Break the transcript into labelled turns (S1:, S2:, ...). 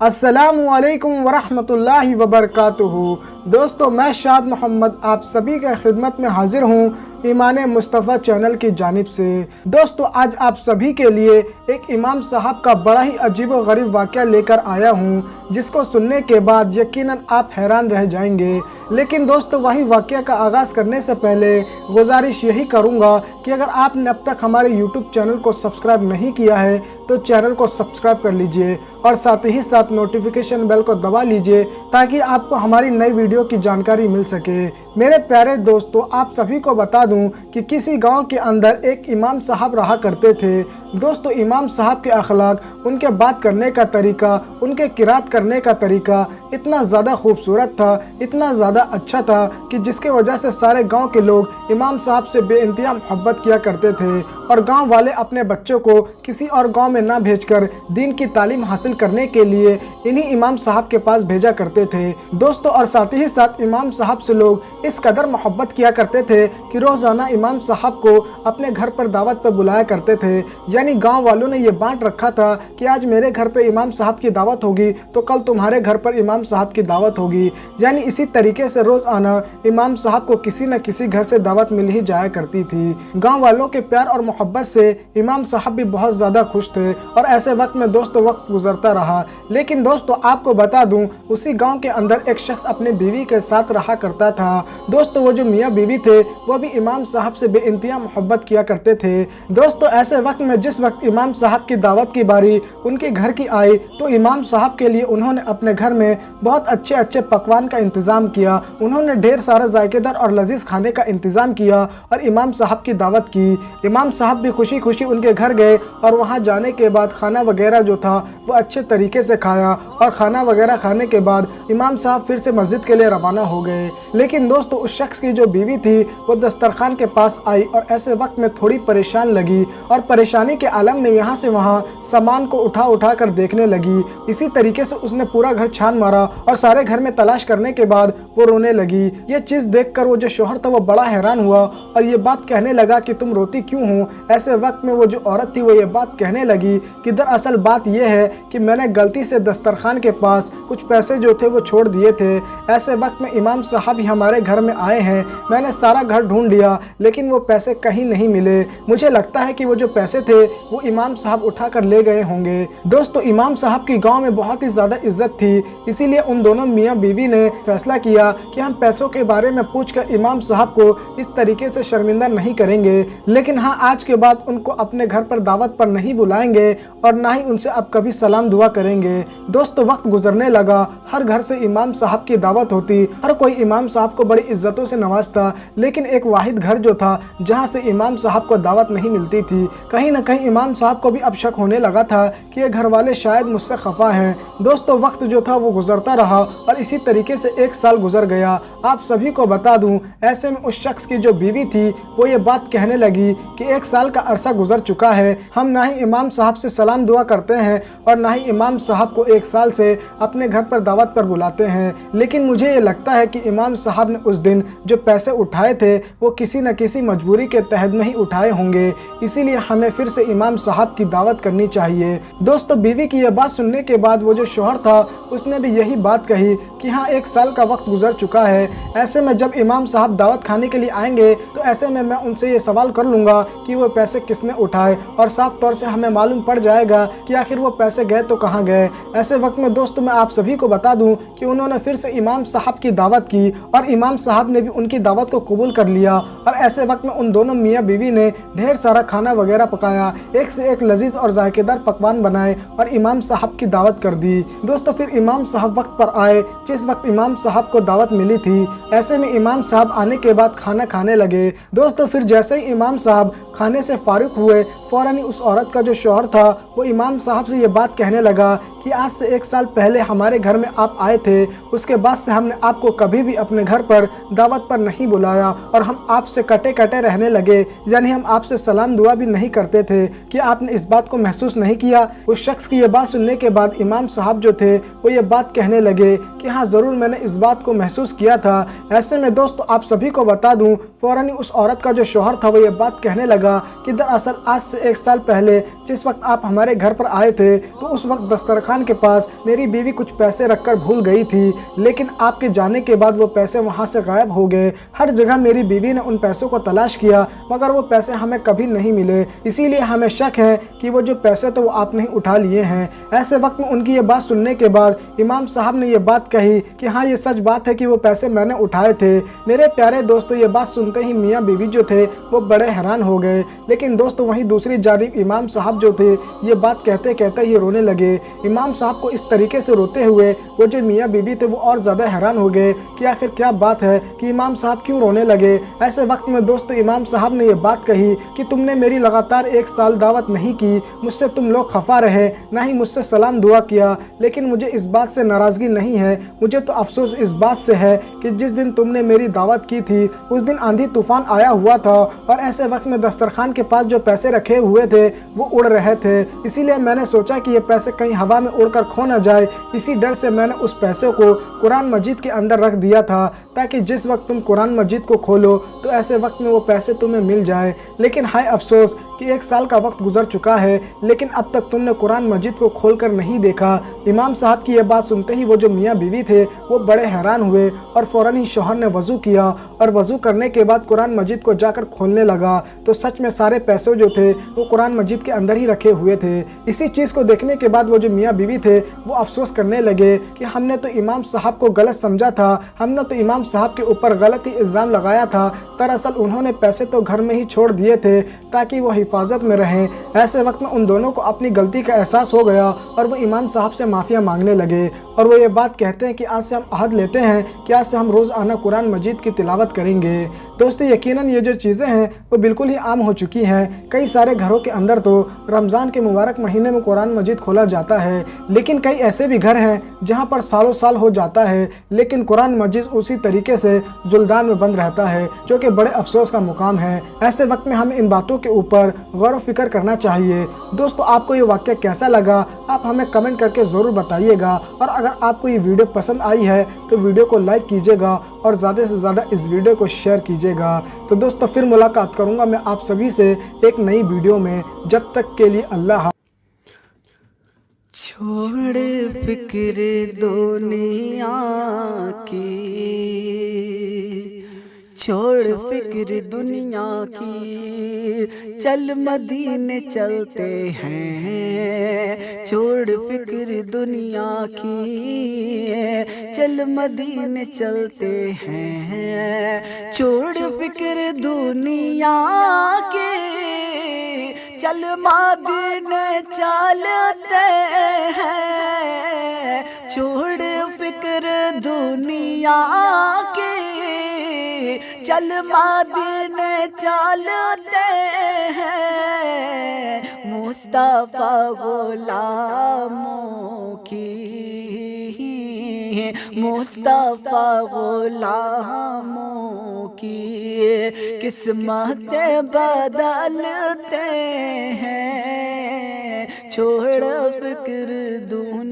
S1: अस्सलामुअलैकुम वरहमतुल्लाहि वबरकातुहू। दोस्तों, मैं शाद मोहम्मद आप सभी के खिदमत में हाजिर हूँ ईमान मुस्तफ़ा चैनल की जानिब से। दोस्तों, आज आप सभी के लिए एक इमाम साहब का बड़ा ही अजीब व गरीब वाक़या लेकर आया हूँ, जिसको सुनने के बाद यकीनन आप हैरान रह जाएंगे। लेकिन दोस्तों, वही वाक़या का आगाज़ करने से पहले गुजारिश यही करूँगा कि अगर आपने अब तक हमारे यूट्यूब चैनल को सब्सक्राइब नहीं किया है तो चैनल को सब्सक्राइब कर लीजिए और साथ ही साथ नोटिफिकेशन बेल को दबा लीजिए ताकि आपको हमारी नई वीडियो की जानकारी मिल सके। मेरे प्यारे दोस्तों, आप सभी को बता दूं कि किसी गांव के अंदर एक इमाम साहब रहा करते थे। दोस्तों, इमाम साहब के अखलाक, उनके बात करने का तरीका, उनके किरात करने का तरीका इतना ज़्यादा खूबसूरत था, इतना ज़्यादा अच्छा था कि जिसके वजह से सारे गांव के लोग इमाम साहब से बेइंतहा मोहब्बत किया करते थे और गांव वाले अपने बच्चों को किसी और गांव में ना भेजकर दीन की तालीम हासिल करने के लिए इन्हीं इमाम साहब के पास भेजा करते थे। दोस्तों, और साथ ही साथ इमाम साहब से लोग इस कदर मोहब्बत किया करते थे कि रोज़ाना इमाम साहब को अपने घर पर दावत पर बुलाया करते थे। यानी गांव वालों ने ये बांट रखा था कि आज मेरे घर पे इमाम साहब की दावत होगी तो कल तुम्हारे घर पर इमाम साहब की दावत होगी। यानी इसी तरीके से रोज़ाना इमाम साहब को किसी न किसी घर से दावत मिल ही जाया करती थी। गाँव वालों के प्यार और मोहब्बत से इमाम साहब भी बहुत ज़्यादा खुश थे और ऐसे वक्त में दोस्तों वक्त गुजरता रहा। लेकिन दोस्तों, आपको बता दूं, उसी गांव के अंदर एक शख्स अपनी बीवी के साथ रहा करता था। दोस्तों, वो जो मियाँ बीवी थे वो भी इमाम साहब से बेइंतहा मोहब्बत किया करते थे। दोस्तों, ऐसे वक्त में जिस वक्त इमाम साहब की दावत की बारी उनके घर की आई तो इमाम साहब के लिए उन्होंने अपने घर में बहुत अच्छे अच्छे पकवान का इंतज़ाम किया। उन्होंने ढेर सारा जायकेदार और लजीज खाने का इंतज़ाम किया और इमाम साहब की दावत की। इमाम साहब भी खुशी खुशी उनके घर गए और वहां जाने के बाद खाना वगैरह जो था वो अच्छे तरीके से खाया और खाना वगैरह खाने के बाद इमाम साहब फिर से मस्जिद के लिए रवाना हो गए। लेकिन दोस्तों, उस शख्स की जो बीवी थी वो दस्तरखान के पास आई और ऐसे वक्त में थोड़ी परेशान लगी और परेशानी के आलम में यहाँ से वहाँ सामान को उठा कर देखने लगी। इसी तरीके से उसने पूरा घर छान मारा और सारे घर में तलाश करने के बाद वो रोने लगी। ये चीज़ देखकर वो जो शौहर था वो बड़ा हैरान हुआ और ये बात कहने लगा कि तुम रोती क्यों हो। ऐसे वक्त में वो जो औरत थी वो ये बात कहने लगी कि दरअसल बात यह है कि मैंने गलती से दस्तरखान के पास कुछ पैसे जो थे वो छोड़ दिए थे। ऐसे वक्त में इमाम साहब ही हमारे घर में आए हैं। मैंने सारा घर ढूंढ लिया लेकिन वो पैसे कहीं नहीं मिले। मुझे लगता है कि वो जो पैसे थे वो इमाम साहब उठा कर ले गए होंगे। दोस्तों, इमाम साहब की गाँव में बहुत ही ज़्यादा इज्जत थी, इसीलिए उन दोनों मियाँ बीवी ने फैसला किया कि हम पैसों के बारे में पूछकर इमाम साहब को इस तरीके से शर्मिंदा नहीं करेंगे। लेकिन हाँ, आज के बाद उनको अपने घर पर दावत पर नहीं बुलाएंगे और ना ही उनसे अब कभी सलाम दुआ करेंगे। दोस्तों, वक्त गुजरने लगा, हर घर से इमाम साहब की दावत होती, हर कोई इमाम साहब को बड़ी इज्जतों से नवाजता। लेकिन एक वाहिद घर जो था जहाँ से इमाम साहब को दावत नहीं मिलती थी। कहीं ना कहीं इमाम साहब को भी अब शक होने लगा था कि ये घर वाले शायद मुझसे खफा हैं। दोस्तों, वक्त जो था वो गुजरता रहा और इसी तरीके से एक साल गुजर गया। आप सभी को बता दूं, ऐसे में उस शख्स की जो बीवी थी वो ये बात कहने लगी कि एक साल का अरसा गुजर चुका है, हम ना ही इमाम साहब से सलाम दुआ करते हैं और ना ही इमाम साहब को एक साल से अपने घर पर दावत पर बुलाते हैं। लेकिन मुझे ये लगता है कि इमाम साहब ने उस दिन जो पैसे उठाए थे वो किसी न किसी मजबूरी के तहत में ही उठाए होंगे, इसीलिए हमें फिर से इमाम साहब की दावत करनी चाहिए। दोस्तों, बीवी की यह बात सुनने के बाद वो जो शौहर था उसने भी यही बात कही कि हाँ, एक साल का वक्त गुजर चुका है। ऐसे में जब इमाम साहब दावत खाने के लिए आएंगे तो ऐसे में मैं उनसे ये सवाल कर लूँगा कि वो पैसे किसने उठाए और साफ तौर से हमें मालूम पड़ जाएगा कि आखिर वो पैसे गए तो कहाँ गए। ऐसे वक्त में दोस्तों, मैं आप सभी को बता दूं कि उन्होंने फिर से इमाम साहब की दावत की और इमाम साहब ने भी उनकी दावत को कबूल कर लिया और ऐसे वक्त में उन दोनों मियाँ बीवी ने ढेर सारा खाना वगैरह पकाया, एक से एक लजीज और जायकेदार पकवान बनाए और इमाम साहब की दावत कर दी। दोस्तों, फिर इमाम साहब वक्त पर आए जिस वक्त इमाम साहब को दावत मिली थी। ऐसे में इमाम साहब आने के बाद खाना खाने लगे। दोस्तों, फिर जैसे ही इमाम साहब खाने से फारिग हुए फौरन ही उस औरत का जो शौहर था वो इमाम साहब से ये बात कहने लगा कि आज से एक साल पहले हमारे घर में आप आए थे, उसके बाद से हमने आपको कभी भी अपने घर पर दावत पर नहीं बुलाया और हम आपसे कटे कटे रहने लगे, यानी हम आपसे सलाम दुआ भी नहीं करते थे। कि आपने इस बात को महसूस नहीं किया? उस शख्स की ये बात सुनने के बाद इमाम साहब जो थे वो ये बात कहने लगे कि हाँ, ज़रूर मैंने इस बात को महसूस किया था। ऐसे में दोस्तों, आप सभी को बता दूं, फ़ौरन उस औरत का जो शौहर था वो ये बात कहने लगा कि दरअसल आज से 1 साल पहले जिस वक्त आप हमारे घर पर आए थे तो उस वक्त दस्तरखान के पास मेरी बीवी कुछ पैसे रखकर भूल गई थी, लेकिन आपके जाने के बाद वो पैसे वहाँ से गायब हो गए। हर जगह मेरी बीवी ने उन पैसों को तलाश किया मगर वो पैसे हमें कभी नहीं मिले, इसीलिए हमें शक है कि वो जो पैसे तो वो आपने ही उठा लिए हैं। ऐसे वक्त में उनकी ये बात सुनने के बाद इमाम साहब ने ये बात कही कि हाँ ये सच बात है कि वो पैसे मैंने उठाए थे। मेरे प्यारे दोस्तों, ये बात सुनते ही मियाँ बीवी जो थे वो बड़े हैरान हो गए। लेकिन दोस्तों वहीं दूसरी जानिब इमाम साहब जो थे ये बात कहते कहते ही रोने लगे। इमाम साहब को इस तरीके से रोते हुए वो जो मियाँ बीवी थे वो और ज़्यादा हैरान हो गए कि आखिर क्या बात है कि इमाम साहब क्यों रोने लगे। ऐसे वक्त में दोस्तों इमाम साहब ने ये बात कही कि तुमने मेरी लगातार 1 साल दावत नहीं की, मुझसे तुम लोग खफा रहे, ना ही मुझसे सलाम दुआ किया, लेकिन मुझे इस बात से नाराज़गी नहीं है, मुझे तो अफसोस इस बात से है कि जिस दिन तुमने मेरी दावत की थी उस दिन आंधी तूफान आया हुआ था और ऐसे वक्त में दस्तरखान के पास जो पैसे रखे हुए थे वो उड़ रहे थे, इसीलिए मैंने सोचा कि ये पैसे कहीं हवा में उड़कर खो न जाए। इसी डर से मैंने उस पैसे को कुरान मजीद के अंदर रख दिया था ताकि जिस वक्त तुम कुरान मजीद को खोलो तो ऐसे वक्त में वो पैसे तुम्हें मिल जाए। लेकिन हाय अफसोस कि 1 साल का वक्त गुजर चुका है लेकिन अब तक तुमने कुरान मजीद को खोलकर नहीं देखा। इमाम साहब की यह बात सुनते ही वो जो मियाँ बीवी थे वो बड़े हैरान हुए और फ़ौरन ही शौहर ने वज़ू किया और वज़ू करने के बाद कुरान मजीद को जाकर खोलने लगा तो सच में सारे पैसे जो थे वो कुरान मजीद के अंदर ही रखे हुए थे। इसी चीज़ को देखने के बाद वो जो मियाँ बीवी थे वो अफसोस करने लगे कि हमने तो इमाम साहब को गलत समझा था, हमने तो इमाम साहब के ऊपर गलत ही इल्ज़ाम लगाया था। दरअसल उन्होंने पैसे तो घर में ही छोड़ दिए थे ताकि वो हिफाजत में रहें। ऐसे वक्त में उन दोनों को अपनी गलती का एहसास हो गया और वो इमाम साहब से माफ़िया मांगने लगे और वो ये बात कहते हैं कि आज से हम अहद लेते हैं कि आज से हम रोज़ाना कुरान मजीद की तिलावत करेंगे। दोस्तों यकीनन ये जो चीज़ें हैं वो बिल्कुल ही आम हो चुकी हैं। कई सारे घरों के अंदर तो रमज़ान के मुबारक महीने में कुरान मजीद खोला जाता है, लेकिन कई ऐसे भी घर हैं जहाँ पर सालों साल हो जाता है लेकिन कुरान मजीद उसी तरीके से जुल्दान में बंद रहता है, जो कि बड़े अफसोस का मुकाम है। ऐसे वक्त में हमें इन बातों के ऊपर गौर व फिक्र करना चाहिए। दोस्तों आपको ये वाक़या कैसा लगा आप हमें कमेंट करके ज़रूर बताइएगा और अगर आपको ये वीडियो पसंद आई है तो वीडियो को लाइक कीजिएगा और ज़्यादा से ज़्यादा इस वीडियो को शेयर कीजिएगा। तो दोस्तों फिर मुलाकात करूँगा मैं आप सभी से एक नई वीडियो में, जब तक के लिए अल्लाह।
S2: छोड़ फिक्र दुनिया की, छोड़ फिक्र दुनिया की, चल मदीने चलते हैं। छोड़ फिक्र दुनिया की, चल मदीने चलते हैं। छोड़ फिक्र दुनिया की, चल मदीने चलते हैं। छोड़ फिक्र दुनिया की, चल मदीने चलते हैं। मुस्तफा गुलामों की, मुस्तफा गुलामों की किस्मत बदलते हैं। छोड़ फिक्र दूर